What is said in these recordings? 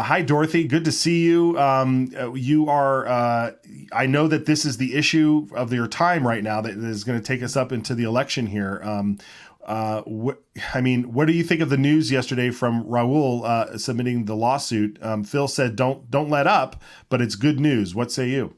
Hi, Dorothy. Good to see you. You are. I know that this is the issue of your time right now that is going to take us up into the election here. I mean, what do you think of the news yesterday from Raul submitting the lawsuit? Phil said, "Don't let up," but it's good news. What say you?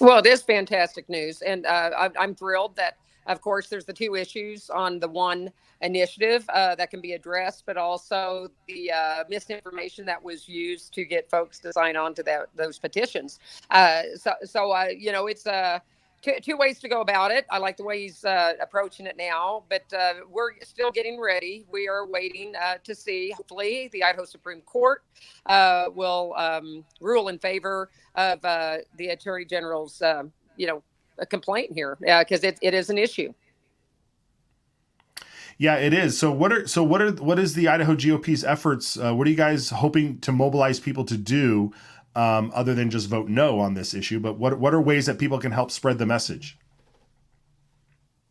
Well, it is fantastic news, and I'm thrilled that, of course, there's the two issues on the one initiative that can be addressed, but also the misinformation that was used to get folks to sign on to those petitions. It's two ways to go about it. I like the way he's approaching it now, but we're still getting ready. We are waiting to see. Hopefully, the Idaho Supreme Court will rule in favor of the Attorney General's, a complaint here, because it is an issue. Yeah, it is. What is the Idaho GOP's efforts? What are you guys hoping to mobilize people to do, other than just vote no on this issue? But what are ways that people can help spread the message?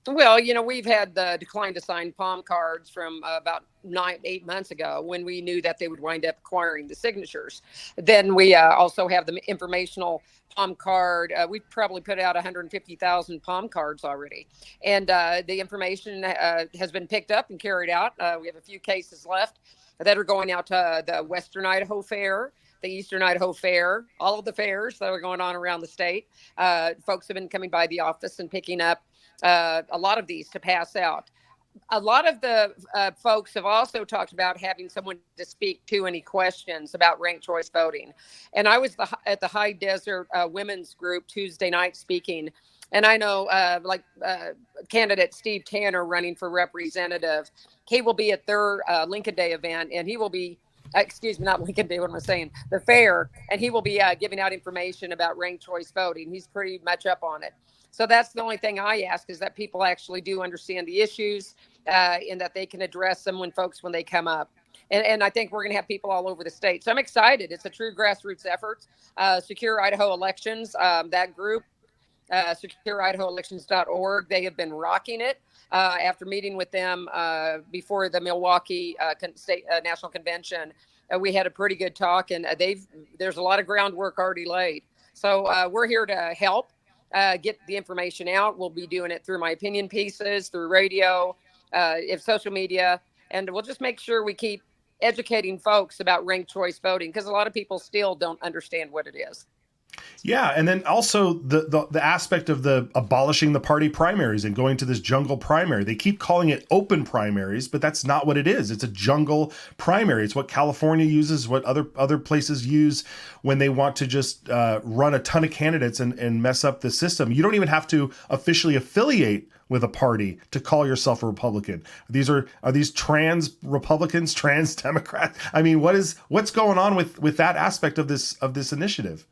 Well, we've had the decline to sign palm cards from about 8 months ago when we knew that they would wind up acquiring the signatures. Then we also have the informational palm card. We've probably put out 150,000 palm cards already. And the information has been picked up and carried out. We have a few cases left that are going out to the Western Idaho Fair, the Eastern Idaho Fair, all of the fairs that are going on around the state. Folks have been coming by the office and picking up a lot of these to pass out. A lot of the folks have also talked about having someone to speak to any questions about ranked choice voting. And I was at the High Desert Women's Group Tuesday night speaking. And I know, candidate Steve Tanner running for representative, he will be at their Lincoln Day event, and he will be, excuse me, not Lincoln Day, what am I saying? The fair. And he will be giving out information about ranked choice voting. He's pretty much up on it. So that's the only thing I ask, is that people actually do understand the issues and that they can address them when they come up. And I think we're going to have people all over the state. So I'm excited. It's a true grassroots effort. Secure Idaho Elections, that group, secureidahoelections.org, they have been rocking it. After meeting with them before the Milwaukee State National Convention, we had a pretty good talk, and there's a lot of groundwork already laid. So we're here to help get the information out. We'll be doing it through my opinion pieces, through radio, if social media, and we'll just make sure we keep educating folks about ranked choice voting, because a lot of people still don't understand what it is. Yeah, and then also the aspect of the abolishing the party primaries and going to this jungle primary. They keep calling it open primaries, but that's not what it is. It's a jungle primary. It's what California uses, what other places use when they want to just run a ton of candidates and mess up the system. You don't even have to officially affiliate with a party to call yourself a Republican. Are these trans Republicans, trans Democrats? I mean, what's going on with that aspect of this initiative?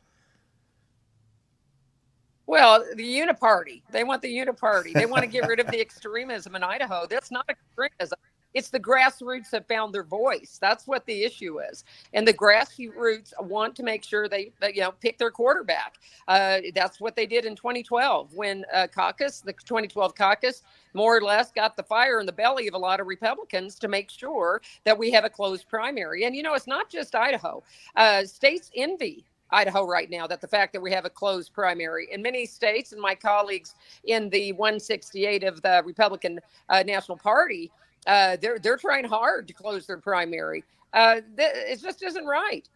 Well, the uniparty. They want the uniparty. They want to get rid of the extremism in Idaho. That's not extremism. It's the grassroots that found their voice. That's what the issue is. And the grassroots want to make sure they pick their quarterback. That's what they did in 2012 when the 2012 caucus, more or less got the fire in the belly of a lot of Republicans to make sure that we have a closed primary. And, it's not just Idaho. States envy Idaho right now, that the fact that we have a closed primary in many states, and my colleagues in the 168 of the Republican National Party, they're trying hard to close their primary. It just isn't right.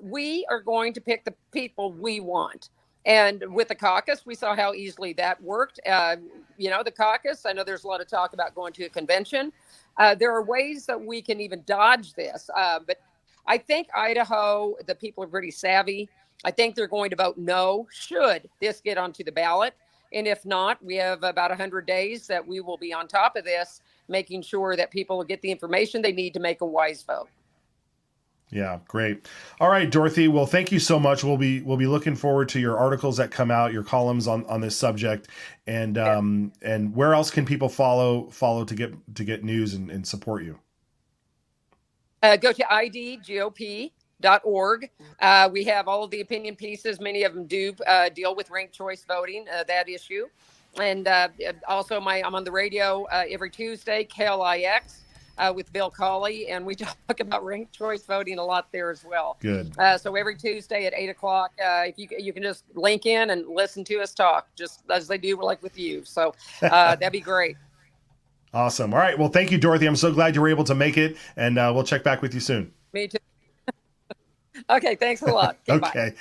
We are going to pick the people we want. And with the caucus, we saw how easily that worked. The caucus, I know there's a lot of talk about going to a convention. There are ways that we can even dodge this, but I think Idaho, the people are pretty savvy. I think they're going to vote no, should this get onto the ballot. And if not, we have about 100 days that we will be on top of this, making sure that people get the information they need to make a wise vote. Yeah, great. All right, Dorothy. Well, thank you so much. We'll be looking forward to your articles that come out, your columns on this subject, and where else can people follow to get news and support you? Go to idgop.org. We have all of the opinion pieces. Many of them do deal with ranked choice voting, that issue. And also I'm on the radio every Tuesday, KLIX. with Bill Cawley, and we talk about ranked choice voting a lot there as well. Good. So every Tuesday at 8 o'clock, if you can just link in and listen to us talk, just as they do like with you. So that'd be great. Awesome. All right. Well, thank you, Dorothy. I'm so glad you were able to make it, and we'll check back with you soon. Me too. Okay, thanks a lot. Okay, bye. Okay.